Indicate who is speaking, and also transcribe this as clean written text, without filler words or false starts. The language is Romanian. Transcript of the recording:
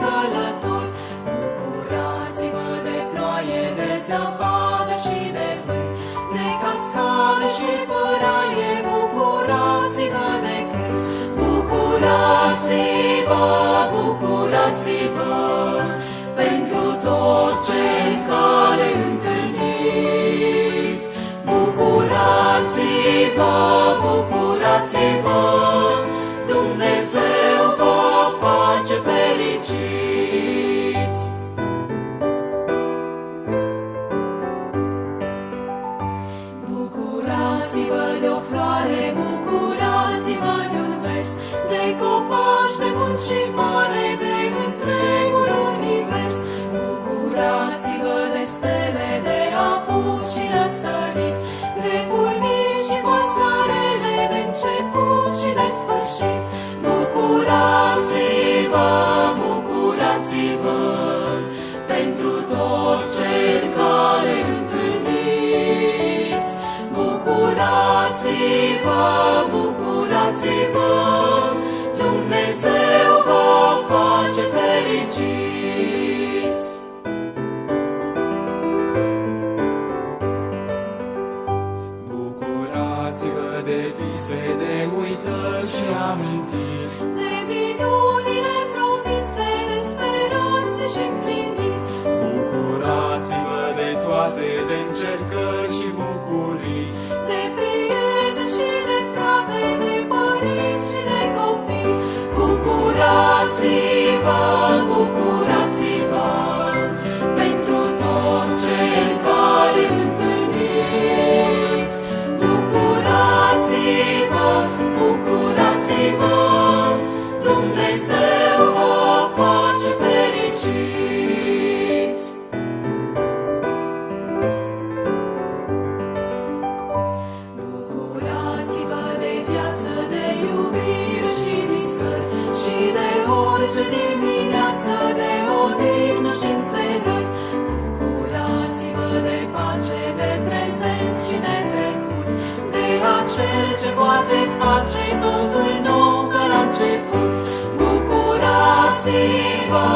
Speaker 1: călători. Bucurați-vă de ploaie, de zăpadă și de vânt, de cascade și păraie, bucurați-vă de cânt. Bucurați-vă, bucurați-vă, pentru tot ce în cale întâlniți. Bucurați-vă, bucurați-vă, Dumnezeu vă face fericiți. Bucurați-vă de o floare, bucurați-vă de un vers, de copaci de mult și mare, de întregul univers. Bucurați-vă de stele, de apus și răsărit, de fulmii și păsărele, de început și de sfârșit. Bucurați-vă, bucurați-vă, pentru tot ce în cale întâlniți. Bucurați-vă, bucurați-vă, Dumnezeu vă face fericiți.
Speaker 2: Bucurați-vă de vise, de uitări și amintiri,
Speaker 1: De minunile promise, de speranțe și împliniri.
Speaker 2: bucurați-vă de toate, de încercări și bucurii,
Speaker 1: De prieteni și de frate, de părinți și de copii. Bucurați-vă, bucurați-vă, pentru tot ce în cale întâlniți. Bucurați-vă, bucurați-vă, Dumnezeu vă face fericiți. Bucurați-vă de viață, de iubire și visări, și de orice dimineață, de odihnă și înserări. Bucurați-vă de pace, de prezent și de trecut, de acel ce poate face totul nou ca la început. Bucurați-vă,